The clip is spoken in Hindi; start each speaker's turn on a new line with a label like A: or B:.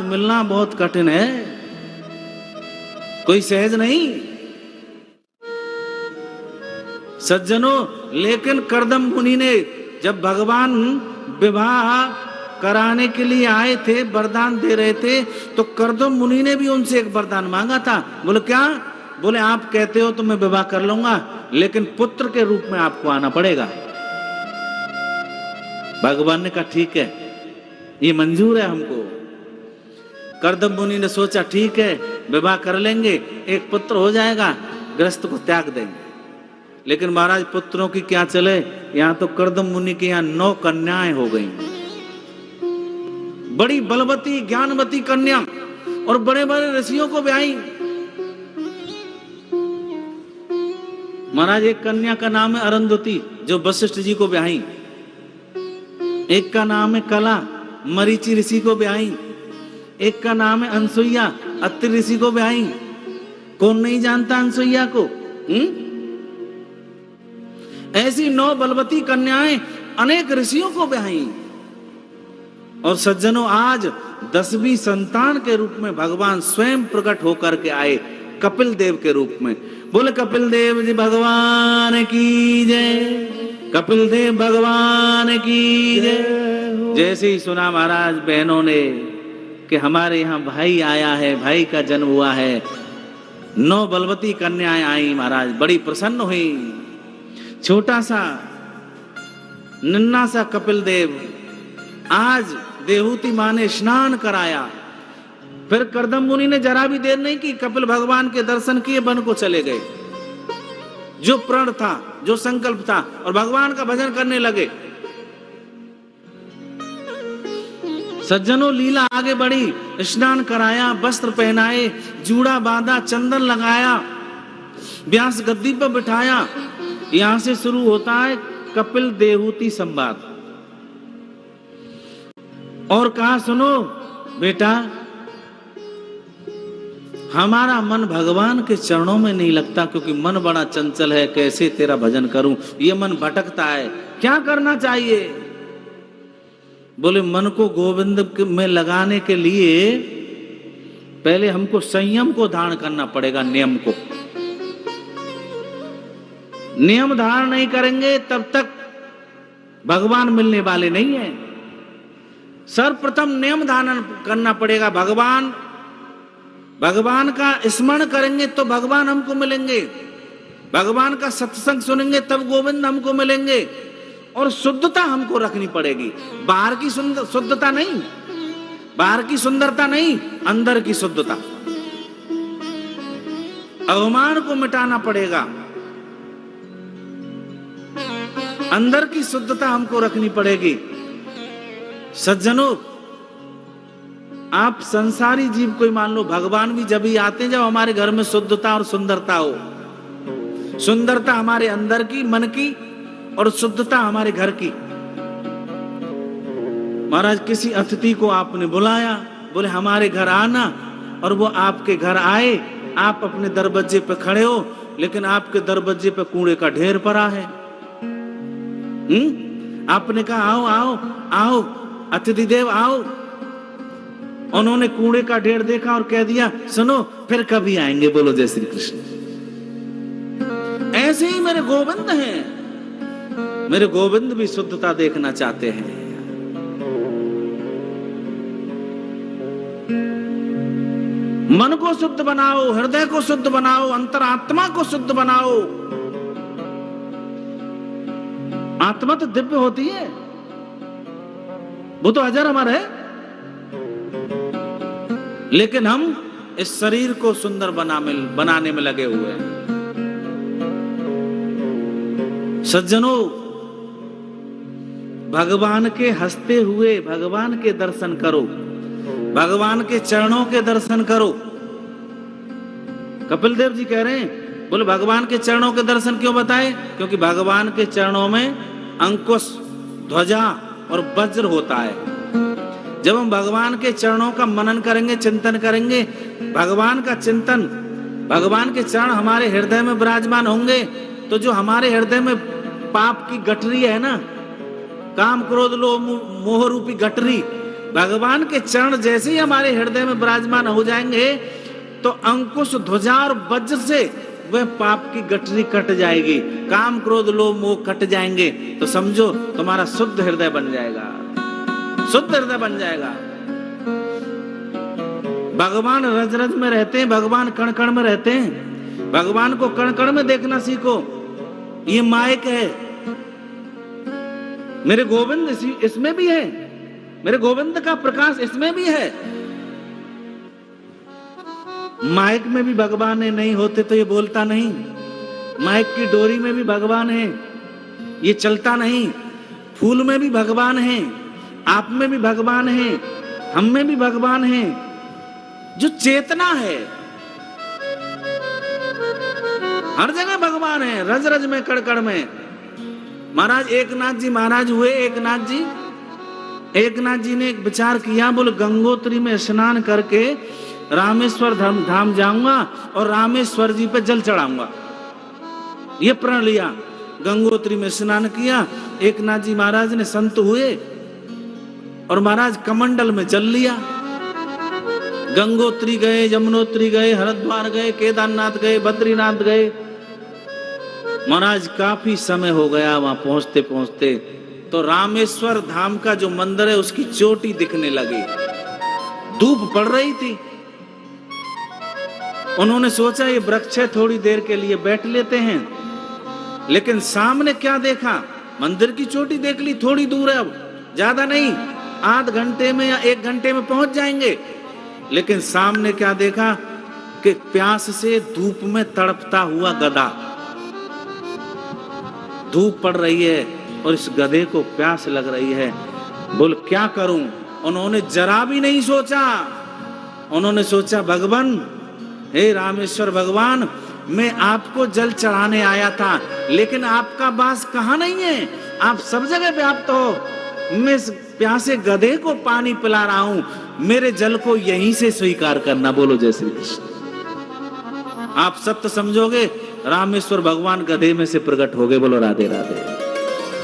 A: पास मिलना बहुत कठिन है, कोई सहज नहीं सज्जनों। लेकिन कर्दम मुनि ने जब भगवान विवाह कराने के लिए आए थे, वरदान दे रहे थे, तो कर्दम मुनि ने भी उनसे एक वरदान मांगा था। बोले क्या? बोले आप कहते हो तो मैं विवाह कर लूंगा, लेकिन पुत्र के रूप में आपको आना पड़ेगा। भगवान ने कहा ठीक है, ये मंजूर है हमको। कर्दम मुनि ने सोचा ठीक है, विवाह कर लेंगे, एक पुत्र हो जाएगा, गृहस्थ को त्याग देंगे। लेकिन महाराज पुत्रों की क्या चले, यहां तो कर्दम मुनि के यहां 9 कन्याएं हो गई, बड़ी बलवती ज्ञानवती कन्या, और बड़े बड़े ऋषियों को ब्याही। महाराज एक कन्या का नाम है अरुंधति, जो वशिष्ठ जी को ब्याही। एक का नाम है कला, मरीचि ऋषि को ब्याही। एक का नाम है अनसुईया, अत्रि ऋषि को ब्याही। कौन नहीं जानता अनसुईया को? ऐसी 9 बलवती कन्याएं अनेक ऋषियों को ब्याही। और सज्जनों आज 10वीं संतान के रूप में भगवान स्वयं प्रकट होकर के आए, कपिल देव के रूप में। बोले कपिल देव जी भगवान की जय, कपिल देव भगवान की जय। जैसे ही सुना महाराज बहनों ने कि हमारे यहाँ भाई आया है, भाई का जन्म हुआ है, 9 बलवती कन्याएं आई। महाराज बड़ी प्रसन्न हुई। छोटा सा नन्ना सा कपिल देव आज देवहूति मां ने स्नान कराया। फिर कर्दम मुनि ने जरा भी देर नहीं की, कपिल भगवान के दर्शन किए, वन को चले गए। जो प्रण था, जो संकल्प था, और भगवान का भजन करने लगे। सज्जनों लीला आगे बढ़ी, स्नान कराया, वस्त्र पहनाए, जूड़ा बांधा, चंदन लगाया, व्यास गद्दी पर बिठाया। यहां से शुरू होता है कपिल देवहूति संवाद। और कहा सुनो बेटा, हमारा मन भगवान के चरणों में नहीं लगता, क्योंकि मन बड़ा चंचल है, कैसे तेरा भजन करूं, ये मन भटकता है, क्या करना चाहिए? बोले मन को गोविंद में लगाने के लिए पहले हमको संयम को धारण करना पड़ेगा, नियम को। नियम धारण नहीं करेंगे तब तक भगवान मिलने वाले नहीं है। सर्वप्रथम नियम धारण करना पड़ेगा। भगवान का स्मरण करेंगे तो भगवान हमको मिलेंगे, भगवान का सत्संग सुनेंगे तब गोविंद हमको मिलेंगे। और शुद्धता हमको रखनी पड़ेगी, बाहर की शुद्धता नहीं, बाहर की सुंदरता नहीं, अंदर की शुद्धता। अवमान को मिटाना पड़ेगा, अंदर की शुद्धता हमको रखनी पड़ेगी। सज्जनों आप संसारी जीव कोई मान लो, भगवान भी जब ही आते हैं जब हमारे घर में शुद्धता और सुंदरता हो। सुंदरता हमारे अंदर की, मन की, और शुद्धता हमारे घर की। महाराज किसी अतिथि को आपने बुलाया, बोले हमारे घर आना, और वो आपके घर आए, आप अपने दरवाजे पे खड़े हो, लेकिन आपके दरवाजे पे कूड़े का ढेर पड़ा है। आपने कहा आओ आओ आओ अतिथि देव आओ, उन्होंने कूड़े का ढेर देखा और कह दिया सुनो फिर कभी आएंगे, बोलो जय श्री कृष्ण। ऐसे ही मेरे गोविंद हैं, मेरे गोविंद भी शुद्धता देखना चाहते हैं। मन को शुद्ध बनाओ, हृदय को शुद्ध बनाओ, अंतरात्मा को शुद्ध बनाओ। आत्मा तो दिव्य होती है, वो तो अजर अमर है, लेकिन हम इस शरीर को सुंदर बनाने में लगे हुए हैं। सज्जनों भगवान के हंसते हुए भगवान के दर्शन करो, भगवान के चरणों के दर्शन करो। कपिल देव जी कह रहे हैं, बोले भगवान के चरणों के दर्शन क्यों बताए? क्योंकि भगवान के चरणों में अंकुश, ध्वजा और वज्र होता है। जब हम भगवान के चरणों का मनन करेंगे, चिंतन करेंगे, भगवान का चिंतन, भगवान के चरण हमारे हृदय में विराजमान होंगे, तो जो हमारे हृदय में पाप की गठरी है ना, काम क्रोध लोभ मोह रूपी गठरी, भगवान के चरण जैसे ही हमारे हृदय में विराजमान हो जाएंगे तो अंकुश ध्वजा और वज्र से वह पाप की गठरी कट जाएगी, काम क्रोध लोभ मोह कट जाएंगे, तो समझो तुम्हारा शुद्ध हृदय बन जाएगा, शुद्ध हृदय बन जाएगा। भगवान रज रज में रहते हैं, भगवान कण कण में रहते हैं। भगवान को कण कण में देखना सीखो। ये माइक है, मेरे गोविंद इसमें भी है, मेरे गोविंद का प्रकाश इसमें भी है। माइक में भी भगवान है, नहीं होते तो ये बोलता नहीं। माइक की डोरी में भी भगवान है, ये चलता नहीं। फूल में भी भगवान है, आप में भी भगवान है, हम में भी भगवान है। जो चेतना है हर जगह भगवान है, रज रज में कड़ में। महाराज एकनाथ जी महाराज हुए। एकनाथ जी ने एक विचार किया, बोले गंगोत्री में स्नान करके रामेश्वर धाम जाऊंगा और रामेश्वर जी पे जल चढ़ाऊंगा। ये प्रण लिया, गंगोत्री में स्नान किया। एकनाथ जी महाराज ने संत हुए और महाराज कमंडल में जल लिया। गंगोत्री गए, यमुनोत्री गए, हरिद्वार गए, केदारनाथ गए, बद्रीनाथ गए। महाराज काफी समय हो गया वहां पहुंचते पहुंचते, तो रामेश्वर धाम का जो मंदिर है उसकी चोटी दिखने लगी। धूप पड़ रही थी। उन्होंने सोचा ये वृक्ष है, थोड़ी देर के लिए बैठ लेते हैं। लेकिन सामने क्या देखा, मंदिर की चोटी देख ली, थोड़ी दूर है, अब ज्यादा नहीं, आध घंटे में या 1 घंटे में पहुंच जाएंगे। लेकिन सामने क्या देखा कि प्यास से धूप में तड़पता हुआ गधा। धूप पड़ रही है और इस गधे को प्यास लग रही है। बोल क्या करूं? उन्होंने जरा भी नहीं सोचा। उन्होंने सोचा भगवान, हे रामेश्वर भगवान, मैं आपको जल चढ़ाने आया था, लेकिन आपका वास कहाँ नहीं है, आप सब जगह व्याप्त हो। मैं इस प्यासे गधे को पानी पिला रहा हूं, मेरे जल को यहीं से स्वीकार करना। बोलो जय श्री कृष्ण। आप सत्य समझोगे, रामेश्वर भगवान गधे में से प्रकट हो गए। बोलो राधे राधे।